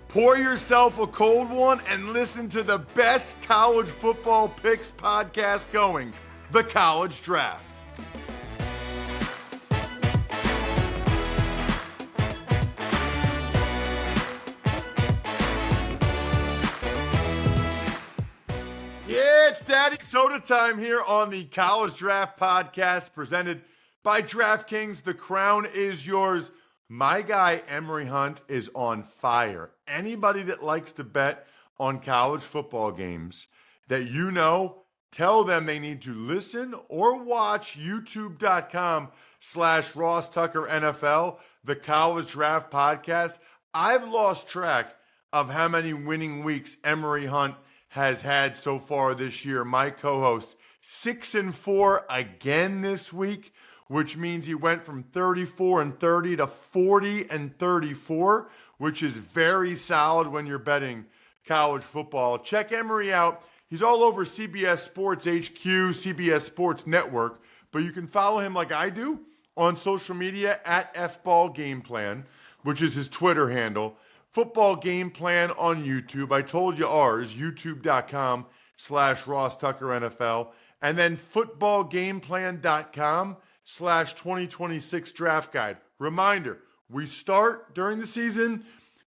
Pour yourself a cold one and listen to the best college football picks podcast going, The College Draft. Yeah, it's Daddy Soda time here on the College Draft Podcast presented by DraftKings. The crown is yours. My guy, Emory Hunt, is on fire. Anybody that likes to bet on college football games that you know, tell them they need to listen or watch youtube.com/Ross Tucker NFL, the College Draft Podcast. I've lost track of how many winning weeks Emory Hunt has had so far this year. My co-host, 6-4 again this week, which means he went from 34-30 to 40-34, which is very solid when you're betting college football. Check Emory out. He's all over CBS Sports HQ, CBS Sports Network, but you can follow him like I do on social media at FBallGamePlan, which is his Twitter handle. Football Game Plan on YouTube. I told you ours, youtube.com/Ross Tucker NFL. And then footballgameplan.com/2026 draft guide. Reminder, we start during the season.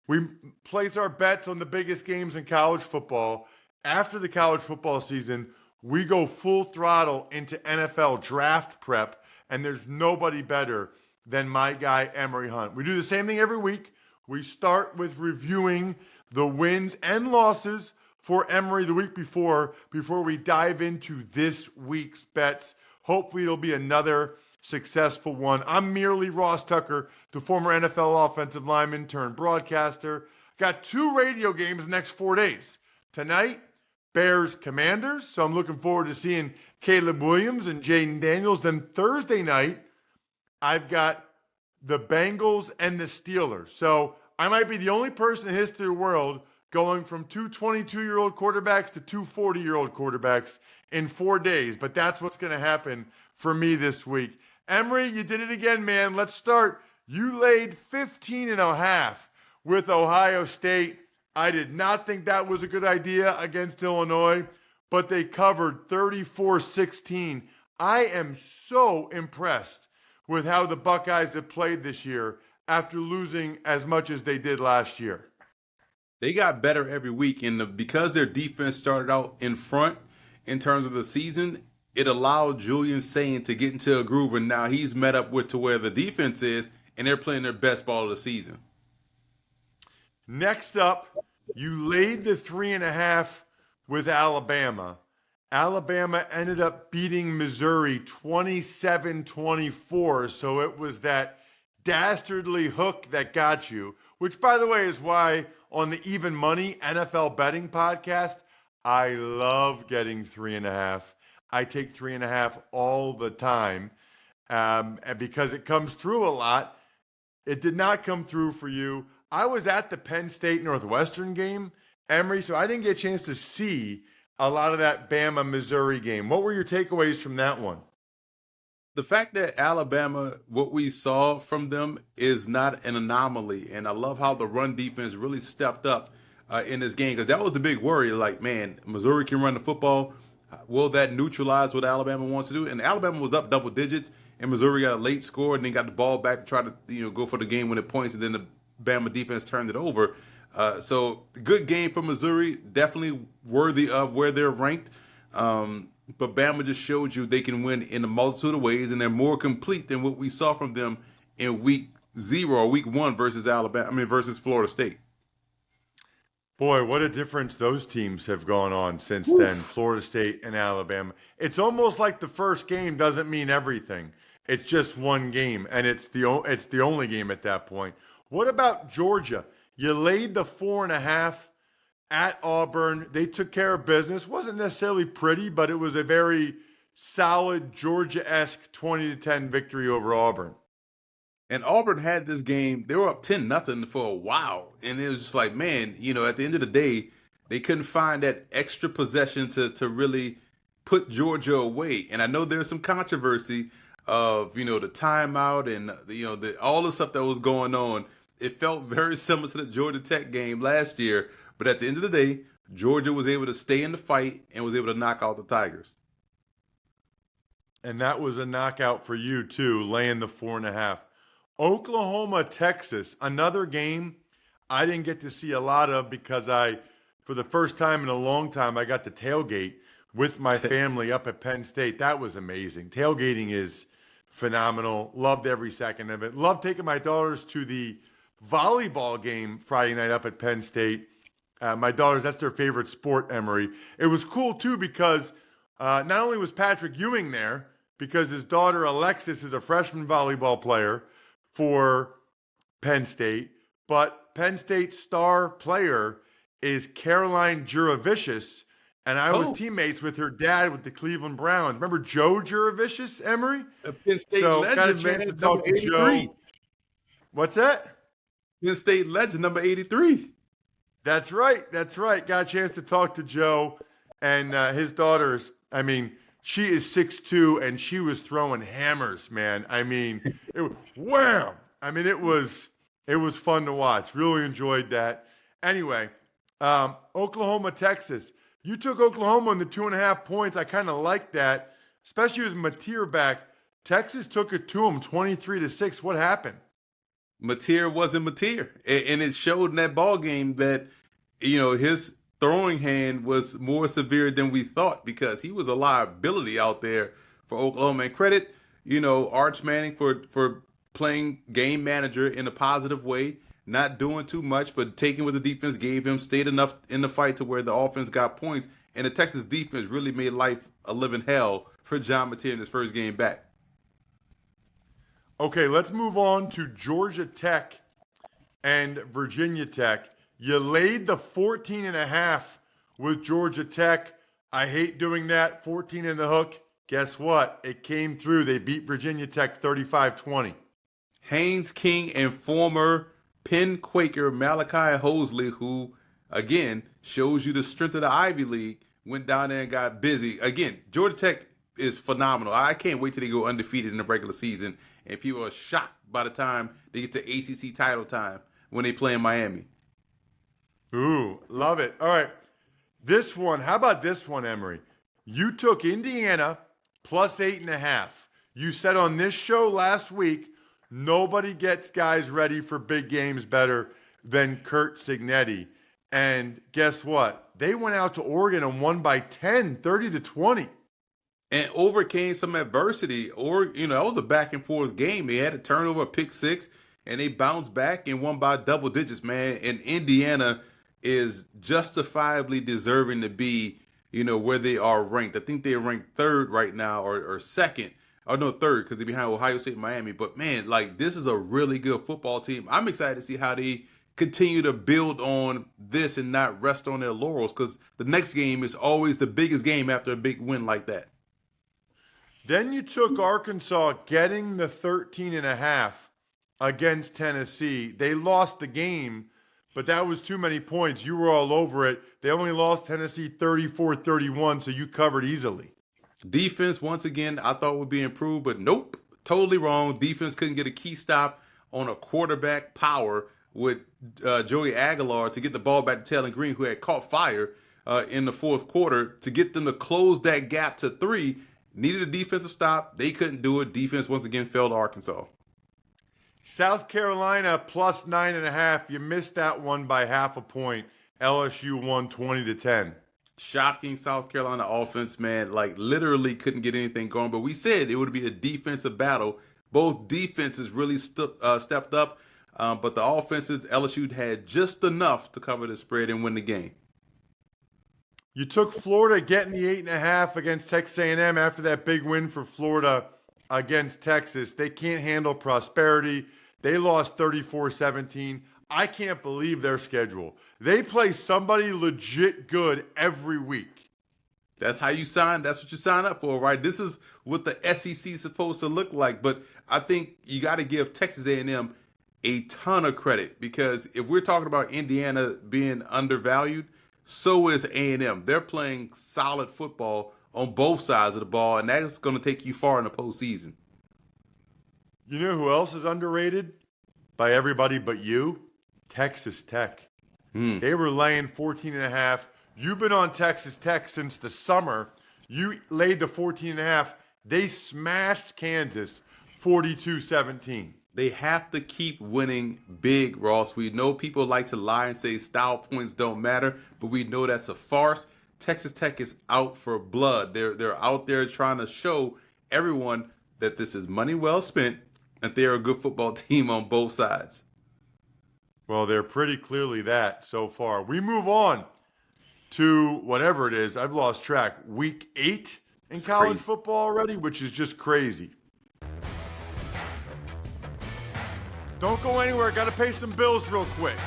We place our bets on the biggest games in college football. After the college football season, we go full throttle into NFL draft prep, and there's nobody better than my guy, Emory Hunt. We do the same thing every week. We start with reviewing the wins and losses for Emory the week before we dive into this week's bets. Hopefully it'll be another successful one. I'm merely Ross Tucker, the former NFL offensive lineman turned broadcaster. Got 2 radio games the next 4 days. Tonight, Bears Commanders, so I'm looking forward to seeing Caleb Williams and Jaden Daniels. Then Thursday night, I've got the Bengals and the Steelers. So I might be the only person in the history of the world going from 2 22-year-old quarterbacks to 2 40-year-old quarterbacks in 4 days. But that's what's going to happen for me this week. Emory, you did it again, man. Let's start. You laid 15.5 with Ohio State. I did not think that was a good idea against Illinois, but they covered 34-16. I am so impressed with how the Buckeyes have played this year after losing as much as they did last year. They got better every week, and because their defense started out in front in terms of the season, it allowed Julian Sain to get into a groove, and now he's met up with to where the defense is, and they're playing their best ball of the season. Next up, you laid the 3.5 with Alabama. Alabama ended up beating Missouri 27-24, so it was that dastardly hook that got you, which, by the way, is why on the Even Money NFL Betting Podcast, I love getting 3.5. I take 3.5 all the time, and because it comes through a lot. It did not come through for you. I was at the Penn State Northwestern game, Emory, so I didn't get a chance to see a lot of that Bama-Missouri game. What were your takeaways from that one? The fact that Alabama, what we saw from them is not an anomaly. And I love how the run defense really stepped up in this game, because that was the big worry. Like, man, Missouri can run the football. Will that neutralize what Alabama wants to do? And Alabama was up double digits, and Missouri got a late score and then got the ball back to try to go for the game-winning points, and then the Bama defense turned it over. So good game for Missouri, definitely worthy of where they're ranked. But Bama just showed you they can win in a multitude of ways, and they're more complete than what we saw from them in week 0 or week 1 versus versus Florida State. Boy, what a difference those teams have gone on since then, Florida State and Alabama. It's almost like the first game doesn't mean everything. It's just one game, and it's the only game at that point. What about Georgia? You laid the 4.5 at Auburn. They took care of business. Wasn't necessarily pretty, but it was a very solid Georgia-esque 20-10 victory over Auburn. And Auburn had this game, they were up 10-0 for a while. And it was just like, man, at the end of the day, they couldn't find that extra possession to really put Georgia away. And I know there's some controversy of, the timeout and, all the stuff that was going on. it felt very similar to the Georgia Tech game last year. But at the end of the day, Georgia was able to stay in the fight and was able to knock out the Tigers. And that was a knockout for you, too, laying the 4.5. Oklahoma, Texas, another game I didn't get to see a lot of because for the first time in a long time, I got to tailgate with my family up at Penn State. That was amazing. Tailgating is phenomenal. Loved every second of it. Loved taking my daughters to the volleyball game Friday night up at Penn State. My daughters, that's their favorite sport, Emory. It was cool, too, because not only was Patrick Ewing there, because his daughter Alexis is a freshman volleyball player for Penn State, but Penn State's star player is Caroline Juravicius, and I was teammates with her dad with the Cleveland Browns. Remember Joe Juravicius, Emory? A Penn State So got a legend, chance man. to talk Number to 83. Joe. What's that? Penn State legend, number 83. That's right. That's right. Got a chance to talk to Joe and his daughters. I mean, she is 6'2", and she was throwing hammers, man. I mean, it was wham. I mean, it was fun to watch. Really enjoyed that. Anyway, Oklahoma, Texas. You took Oklahoma in the 2.5 points. I kind of like that, especially with Mateer back. Texas took it to them 23-6. What happened? Mateer wasn't Mateer, and it showed in that ball game that his throwing hand was more severe than we thought because he was a liability out there for Oklahoma. And credit, Arch Manning for playing game manager in a positive way, not doing too much, but taking what the defense gave him, stayed enough in the fight to where the offense got points. And the Texas defense really made life a living hell for John Mateer in his first game back. Okay, let's move on to Georgia Tech and Virginia Tech. You laid the 14.5 with Georgia Tech. I hate doing that. 14 in the hook. Guess what? It came through. They beat Virginia Tech 35-20. Haynes King and former Penn Quaker Malachi Hosley, who, again, shows you the strength of the Ivy League, went down there and got busy. Again, Georgia Tech is phenomenal. I can't wait till they go undefeated in the regular season, and people are shocked by the time they get to ACC title time when they play in Miami. Ooh, love it. All right. This one, how about this one, Emory? You took Indiana plus 8.5. You said on this show last week, nobody gets guys ready for big games better than Kurt Signetti. And guess what? They went out to Oregon and won by 10, 30-20. And overcame some adversity. Or, that was a back and forth game. They had a turnover, a pick six, and they bounced back and won by double digits, man. And Indiana is justifiably deserving to be, where they are ranked. I think they're ranked third right now or second. Oh, no, third because they're behind Ohio State and Miami. But, man, this is a really good football team. I'm excited to see how they continue to build on this and not rest on their laurels because the next game is always the biggest game after a big win like that. Then you took Arkansas getting the 13.5 against Tennessee. They lost the game, but that was too many points. You were all over it. They only lost Tennessee 34-31, so you covered easily. Defense, once again, I thought would be improved, but nope, totally wrong. Defense couldn't get a key stop on a quarterback power with Joey Aguilar to get the ball back to Taylor Green, who had caught fire in the fourth quarter, to get them to close that gap to 3. Needed a defensive stop. They couldn't do it. Defense, once again, failed Arkansas. South Carolina plus 9.5. You missed that one by half a point. LSU won 20-10. Shocking South Carolina offense, man. Literally couldn't get anything going. But we said it would be a defensive battle. Both defenses really stepped up. But the offenses, LSU had just enough to cover the spread and win the game. You took Florida getting the 8.5 against Texas A&M after that big win for Florida against Texas. They can't handle prosperity. They lost 34-17. I can't believe their schedule. They play somebody legit good every week. That's how you sign. That's what you sign up for, right? This is what the SEC is supposed to look like. But I think you got to give Texas A&M a ton of credit because if we're talking about Indiana being undervalued, so is A&M. They're playing solid football on both sides of the ball, and that's going to take you far in the postseason. You know who else is underrated? by everybody but you, Texas Tech. Hmm. They were laying 14.5. You've been on Texas Tech since the summer. You laid the 14.5. They smashed Kansas 42-17. They have to keep winning big, Ross. We know people like to lie and say style points don't matter, but we know that's a farce. Texas Tech is out for blood. They're out there trying to show everyone that this is money well spent and they're a good football team on both sides. Well, they're pretty clearly that so far. We move on to whatever it is. I've lost track. Week 8 in It's college crazy. football already, which is just crazy. Don't go anywhere. Got to pay some bills real quick.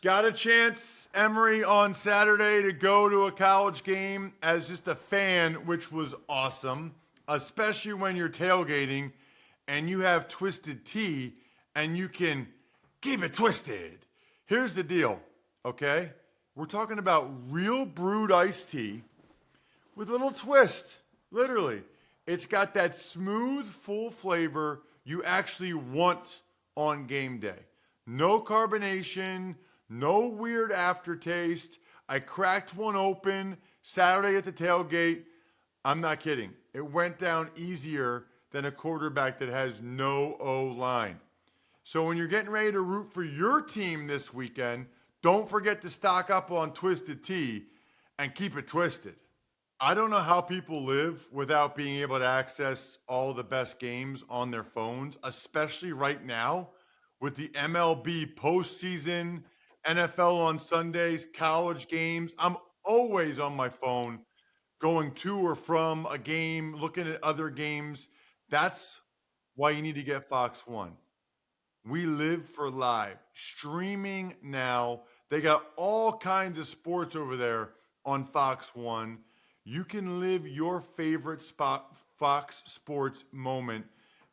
Got a chance, Emory, on Saturday to go to a college game as just a fan, which was awesome, especially when you're tailgating and you have twisted tea and you can keep it twisted. Here's the deal, okay? We're talking about real brewed iced tea with a little twist, literally. It's got that smooth, full flavor you actually want on game day. No carbonation, no weird aftertaste. I cracked one open Saturday at the tailgate. I'm not kidding. It went down easier than a quarterback that has no O-line. So when you're getting ready to root for your team this weekend, don't forget to stock up on Twisted Tea and keep it twisted. I don't know how people live without being able to access all the best games on their phones, especially right now with the MLB postseason, NFL on Sundays, college games. I'm always on my phone going to or from a game, looking at other games. That's why you need to get Fox One. We live for live streaming now. They got all kinds of sports over there on Fox One. You can live your favorite Fox Sports moment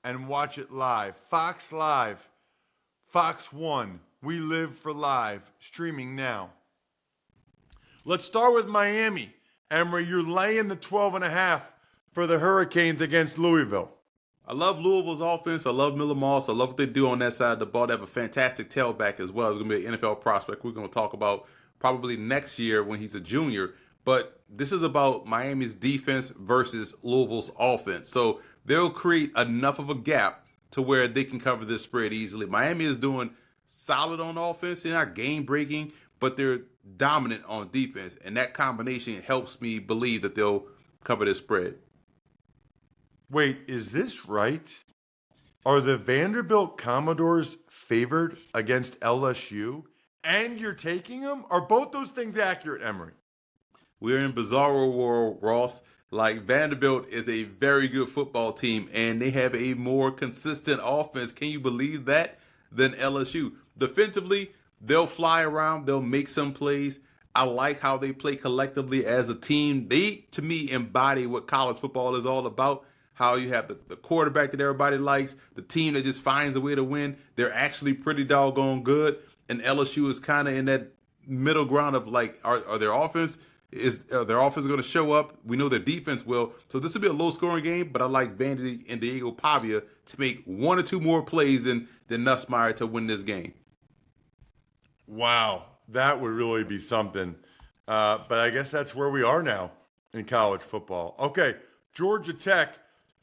and watch it live. Fox Live, Fox One. We live for live streaming now. Let's start with Miami. Emory, you're laying the 12.5 for the Hurricanes against Louisville. I love Louisville's offense. I love Miller Moss. I love what they do on that side of the ball. They have a fantastic tailback as well. He's going to be an NFL prospect we're going to talk about probably next year when he's a junior. But this is about Miami's defense versus Louisville's offense. So they'll create enough of a gap to where they can cover this spread easily. Miami is doing solid on offense. They're not game breaking, but they're dominant on defense. And that combination helps me believe that they'll cover this spread. Wait, is this right? Are the Vanderbilt Commodores favored against LSU? And you're taking them? Are both those things accurate, Emory? We're in bizarro world, Ross. Like Vanderbilt is a very good football team, and they have a more consistent offense. Can you believe that? Than LSU. Defensively, they'll fly around. They'll make some plays. I like how they play collectively as a team. They, to me, embody what college football is all about. How you have the quarterback that everybody likes, the team that just finds a way to win. They're actually pretty doggone good. And LSU is kind of in that middle ground of like, are their offense going to show up? We know their defense will. So this will be a low scoring game, but I like Vandy and Diego Pavia to make one or two more plays than Nussmeier to win this game. Wow, that would really be something. But I guess that's where we are now in college football. Okay, Georgia Tech.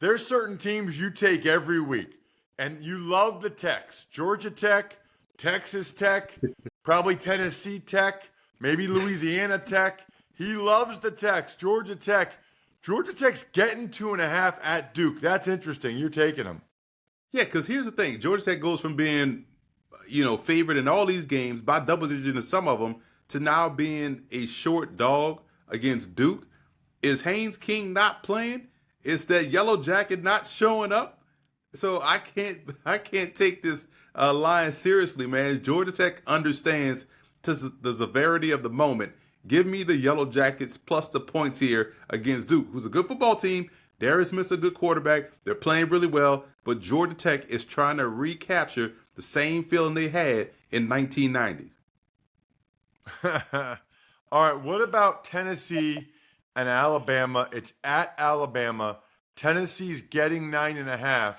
There's certain teams you take every week, and you love the Techs. Georgia Tech, Texas Tech, probably Tennessee Tech, maybe Louisiana Tech. He loves the Techs. Georgia Tech. Georgia Tech's getting 2.5 at Duke. That's interesting. You're taking them. Yeah, because here's the thing. Georgia Tech goes from being, favored in all these games by double digits in some of them to now being a short dog against Duke. Is Haynes King not playing? Is that yellow jacket not showing up? So I can't take this line seriously, man. Georgia Tech understands the severity of the moment. Give me the yellow jackets plus the points here against Duke, who's a good football team. Darius Smith's a good quarterback. They're playing really well, but Georgia Tech is trying to recapture the same feeling they had in 1990. All right, what about Tennessee and Alabama? It's at Alabama. Tennessee's getting 9.5,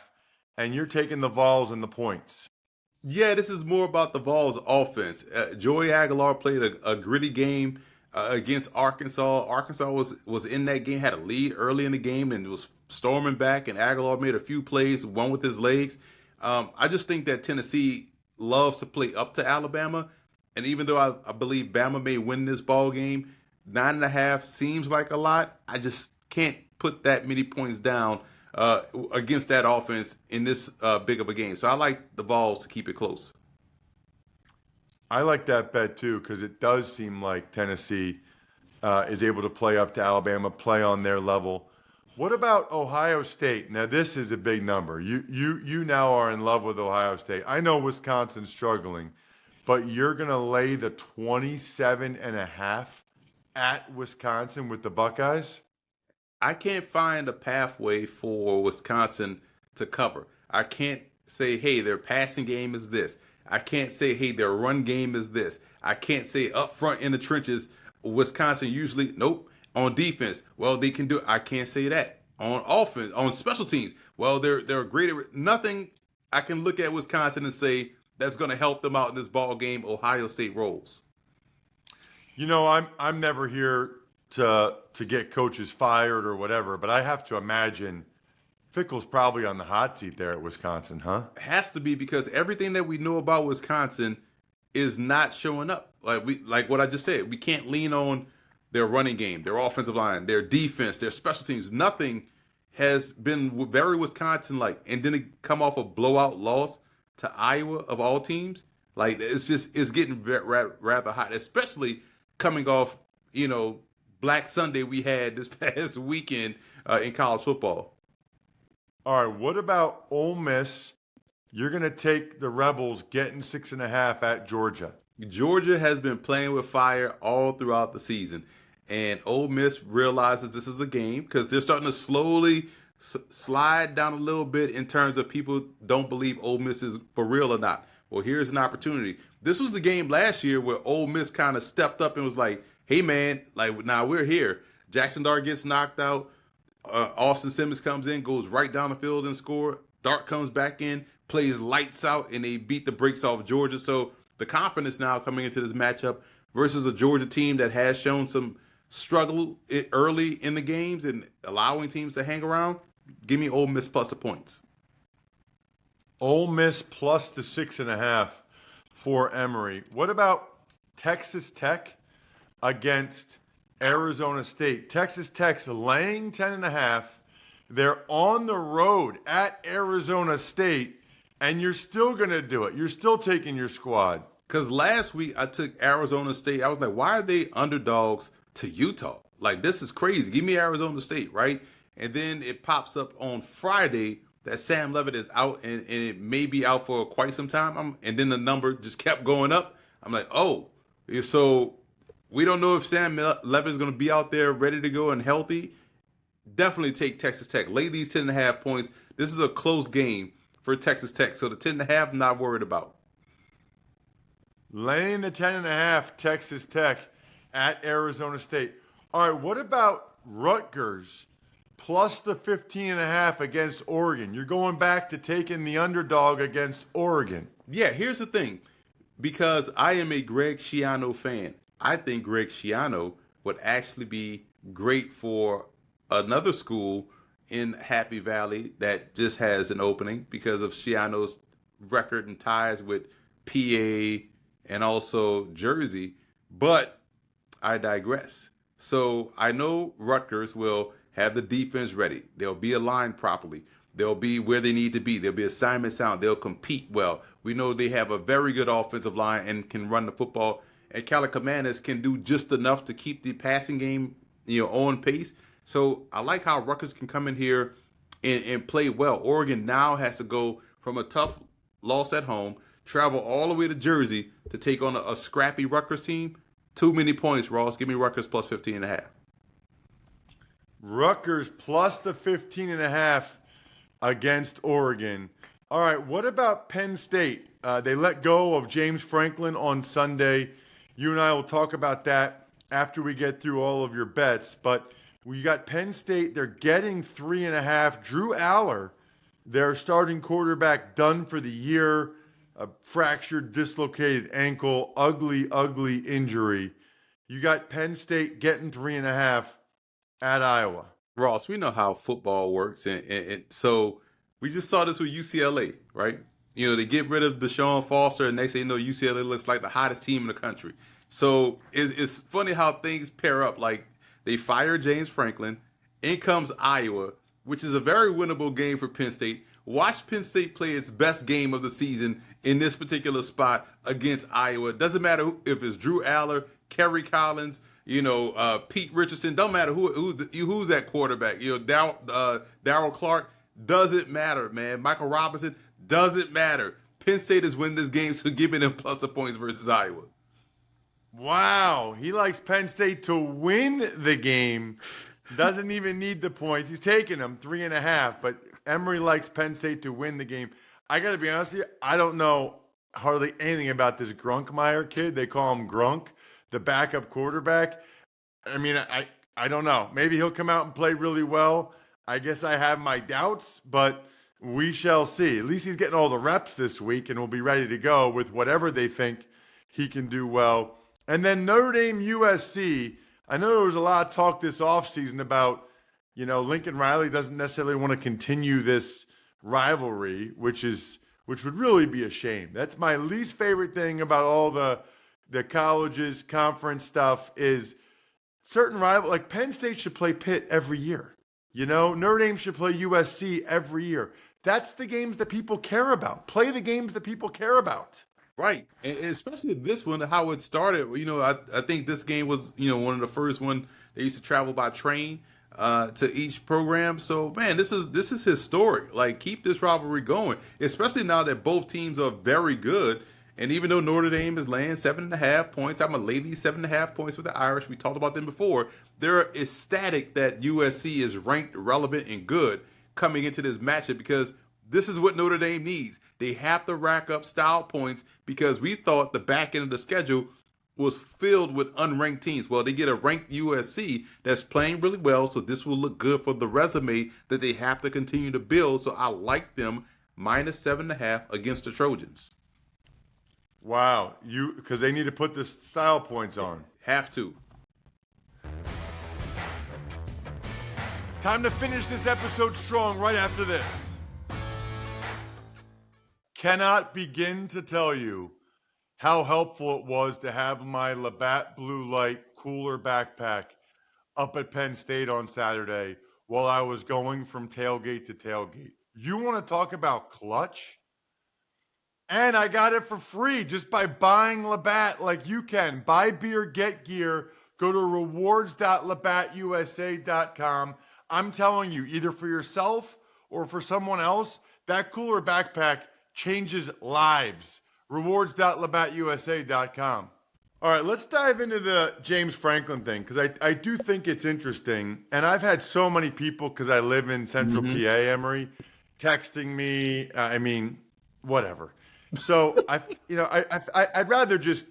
and you're taking the Vols and the points. Yeah, this is more about the Vols' offense. Joey Aguilar played a gritty game against Arkansas. Arkansas was in that game, had a lead early in the game, and was storming back. And Aguilar made a few plays, one with his legs. I just think that Tennessee loves to play up to Alabama, and even though I believe Bama may win this ball game, 9.5 seems like a lot. I just can't put that many points down against that offense in this big of a game. So I like the Vols to keep it close. I like that bet too because it does seem like Tennessee is able to play up to Alabama, play on their level. What about Ohio State? Now this is a big number. You now are in love with Ohio State. I know Wisconsin's struggling, but you're going to lay the 27.5 at Wisconsin with the Buckeyes? I can't find a pathway for Wisconsin to cover. I can't say, hey, their passing game is this. I can't say, hey, their run game is this. I can't say up front in the trenches, Wisconsin usually, nope. On defense, well, they can do it. I can't say that. On offense, on special teams, well, they're great. Nothing I can look at Wisconsin and say that's going to help them out in this ball game. Ohio State rolls. You know, I'm never here to get coaches fired or whatever, but I have to imagine Fickle's probably on the hot seat there at Wisconsin, huh? It has to be because everything that we know about Wisconsin is not showing up. Like what I just said, we can't lean on their running game, their offensive line, their defense, their special teams. Nothing has been very Wisconsin-like. And then it come off a blowout loss to Iowa of all teams. Like it's getting rather hot, especially coming off, Black Sunday we had this past weekend in college football. All right, what about Ole Miss? You're going to take the Rebels getting 6.5 at Georgia. Georgia has been playing with fire all throughout the season. And Ole Miss realizes this is a game because they're starting to slowly slide down a little bit in terms of people don't believe Ole Miss is for real or not. Well, here's an opportunity. This was the game last year where Ole Miss kind of stepped up and was like, hey, man, like, now we're here. Jackson Dart gets knocked out. Austin Simmons comes in, goes right down the field and score. Dart comes back in, plays lights out, and they beat the brakes off Georgia. So the confidence now coming into this matchup versus a Georgia team that has shown some struggle early in the games and allowing teams to hang around, give me Ole Miss plus the points. Ole Miss plus the 6.5 for Emory. What about Texas Tech against Arizona State? Texas Tech's laying 10.5. They're on the road at Arizona State, and you're still going to do it. You're still taking your squad. Because last week I took Arizona State. I was like, why are they underdogs to Utah? Like, this is crazy. Give me Arizona State, right? And then it pops up on Friday that Sam Levitt is out and it may be out for quite some time. And then the number just kept going up. I'm like, oh, so we don't know if Sam Levitt is going to be out there ready to go and healthy. Definitely take Texas Tech. Lay these 10.5 points. This is a close game for Texas Tech. So the 10.5, I'm not worried about. Laying the 10.5, Texas Tech at Arizona State. All right, what about Rutgers plus the 15.5 against Oregon? You're going back to taking the underdog against Oregon. Yeah, here's the thing. Because I am a Greg Schiano fan, I think Greg Schiano would actually be great for another school in Happy Valley that just has an opening because of Schiano's record and ties with PA and also Jersey. But I digress. So I know Rutgers will have the defense ready. They'll be aligned properly. They'll be where they need to be. They'll be assignment sound. They'll compete well. We know they have a very good offensive line and can run the football. And Calicomanis can do just enough to keep the passing game, on pace. So I like how Rutgers can come in here and play well. Oregon now has to go from a tough loss at home, travel all the way to Jersey to take on a scrappy Rutgers team. Too many points, Ross. Give me Rutgers plus 15.5. Rutgers plus the 15.5 against Oregon. All right, what about Penn State? They let go of James Franklin on Sunday. You and I will talk about that after we get through all of your bets. But we got Penn State. They're getting 3.5. Drew Aller Their starting quarterback done for the year, a fractured, dislocated ankle, ugly, ugly injury. You got Penn State getting 3.5 at Iowa. Ross, we know how football works, and so we just saw this with UCLA, right? They get rid of Deshaun Foster, and next thing you know, UCLA looks like the hottest team in the country. So it's funny how things pair up. Like they fire James Franklin, in comes Iowa, which is a very winnable game for Penn State. Watch Penn State play its best game of the season in this particular spot against Iowa. Doesn't matter if it's Drew Aller, Kerry Collins, Pete Richardson. Don't matter who's that quarterback. Darryl Clark. Doesn't matter, man. Michael Robinson. Doesn't matter. Penn State is winning this game, so give me them plus the points versus Iowa. Wow, he likes Penn State to win the game. Doesn't even need the points. He's taking them 3.5, but Emory likes Penn State to win the game. I got to be honest with you, I don't know hardly anything about this Grunkmeyer kid. They call him Grunk, the backup quarterback. I mean, I don't know. Maybe he'll come out and play really well. I guess I have my doubts, but we shall see. At least he's getting all the reps this week and will be ready to go with whatever they think he can do well. And then Notre Dame USC. I know there was a lot of talk this offseason about, Lincoln Riley doesn't necessarily want to continue this rivalry, which would really be a shame. That's my least favorite thing about all the colleges, conference stuff is certain rival, like Penn State should play Pitt every year. Notre Dame should play USC every year. That's the games that people care about. Play the games that people care about. Right, and especially this one, how it started. I think this game was one of the first one they used to travel by train to each program. So man, this is historic. Like keep this rivalry going, especially now that both teams are very good. And even though Notre Dame is laying 7.5 points, I'm gonna lay these 7.5 points with the Irish. We talked about them before. They're ecstatic that USC is ranked relevant and good coming into this matchup because this is what Notre Dame needs. They have to rack up style points because we thought the back end of the schedule was filled with unranked teams. Well, they get a ranked USC that's playing really well, so this will look good for the resume that they have to continue to build. So I like them minus 7.5 against the Trojans. Wow, because they need to put the style points on. Have to. Time to finish this episode strong right after this. Cannot begin to tell you how helpful it was to have my Labatt Blue Light cooler backpack up at Penn State on Saturday while I was going from tailgate to tailgate. You want to talk about clutch? And I got it for free just by buying Labatt like you can. Buy beer, get gear. Go to rewards.labattusa.com. I'm telling you, either for yourself or for someone else, that cooler backpack changes lives. Rewards.labattusa.com. All right, let's dive into the James Franklin thing because I do think it's interesting. And I've had so many people, because I live in central PA, Emory, texting me. Whatever. So I'd rather just,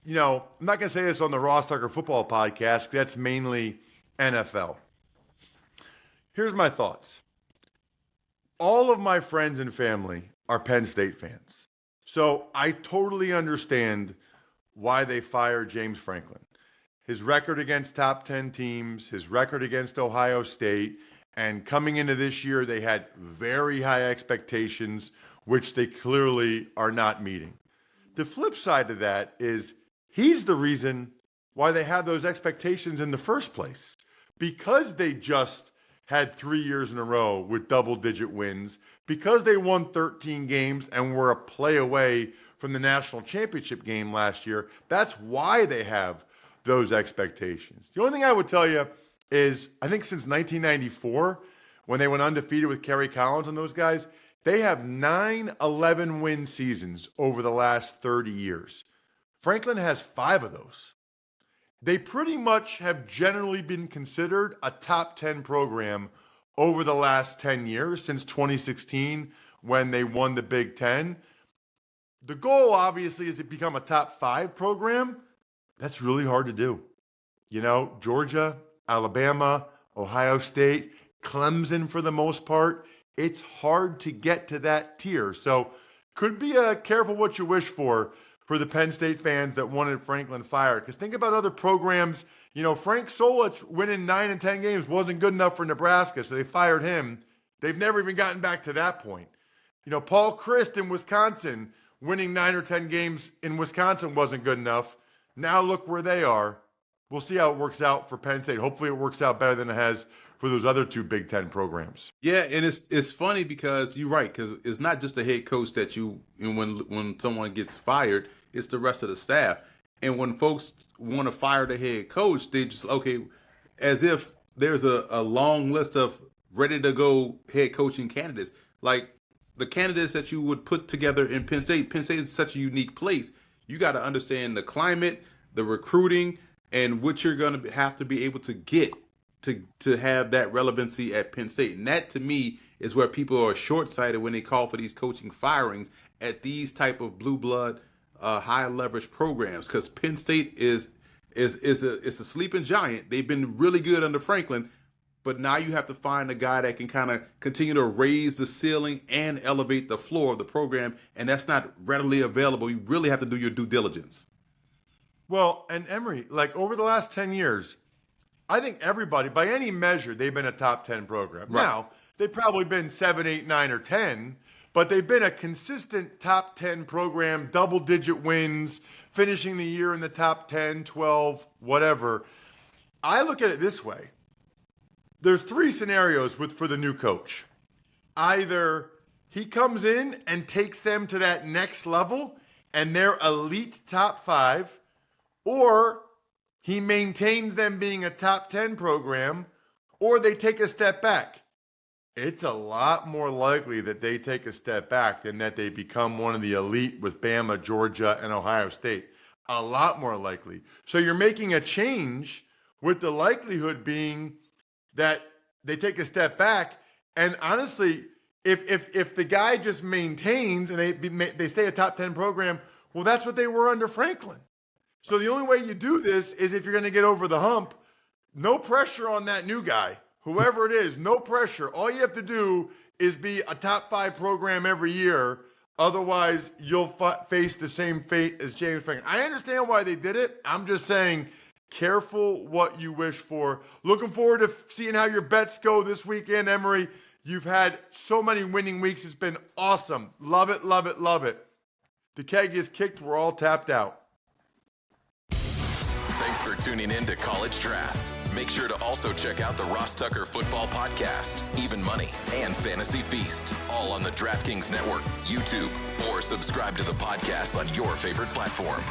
I'm not going to say this on the Ross Tucker Football Podcast. That's mainly NFL. Here's my thoughts. All of my friends and family are Penn State fans. So I totally understand why they fired James Franklin. His record against top 10 teams, his record against Ohio State, and coming into this year, they had very high expectations, which they clearly are not meeting. The flip side of that is he's the reason why they had those expectations in the first place, because they just had 3 years in a row with double-digit wins, because they won 13 games and were a play away from the national championship game last year. That's why they have those expectations. The only thing I would tell you is I think since 1994, when they went undefeated with Kerry Collins and those guys, they have 9 11-win seasons over the last 30 years. Franklin has 5 of those. They pretty much have generally been considered a top 10 program over the last 10 years, since 2016 when they won the Big Ten. The goal, obviously, is to become a top 5 program. That's really hard to do. Georgia, Alabama, Ohio State, Clemson for the most part. it's hard to get to that tier. So could be careful what you wish for the Penn State fans that wanted Franklin fired. Because think about other programs. You know, Frank Solich winning 9 and 10 games wasn't good enough for Nebraska, so they fired him. They've never even gotten back to that point. You know, Paul Chryst in Wisconsin winning 9 or 10 games in Wisconsin wasn't good enough. Now look where they are. We'll see how it works out for Penn State. Hopefully it works out better than it has for those other 2 Big Ten programs. Yeah, and it's funny because you're right, because it's not just the head coach that when someone gets fired, it's the rest of the staff. And when folks want to fire the head coach, they just, okay, as if there's a long list of ready-to-go head coaching candidates. Like the candidates that you would put together in Penn State is such a unique place. You got to understand the climate, the recruiting, and what you're going to have to be able to get to have that relevancy at Penn State. And that, to me, is where people are short-sighted when they call for these coaching firings at these type of blue blood, high leverage programs. Because Penn State is a sleeping giant. They've been really good under Franklin, but now you have to find a guy that can kind of continue to raise the ceiling and elevate the floor of the program, and that's not readily available. You really have to do your due diligence. Well, and Emory, like over the last 10 years, I think everybody, by any measure, they've been a top 10 program. Right. Now, they've probably been 7, 8, 9, or 10, but they've been a consistent top 10 program, double-digit wins, finishing the year in the top 10, 12, whatever. I look at it this way. There's 3 scenarios for the new coach. Either he comes in and takes them to that next level, and they're elite top 5, or he maintains them being a top 10 program, or they take a step back. It's a lot more likely that they take a step back than that they become one of the elite with Bama, Georgia, and Ohio State. A lot more likely. So you're making a change with the likelihood being that they take a step back. And honestly, if the guy just maintains and they stay a top 10 program, well, that's what they were under Franklin. So the only way you do this is if you're going to get over the hump. No pressure on that new guy, whoever it is, no pressure. All you have to do is be a top 5 program every year. Otherwise, you'll face the same fate as James Franklin. I understand why they did it. I'm just saying, careful what you wish for. Looking forward to seeing how your bets go this weekend, Emory. You've had so many winning weeks. It's been awesome. Love it, love it, love it. The keg is kicked. We're all tapped out. Thanks for tuning in to College Draft. Make sure to also check out the Ross Tucker Football Podcast, Even Money, and Fantasy Feast, all on the DraftKings Network, YouTube, or subscribe to the podcast on your favorite platform.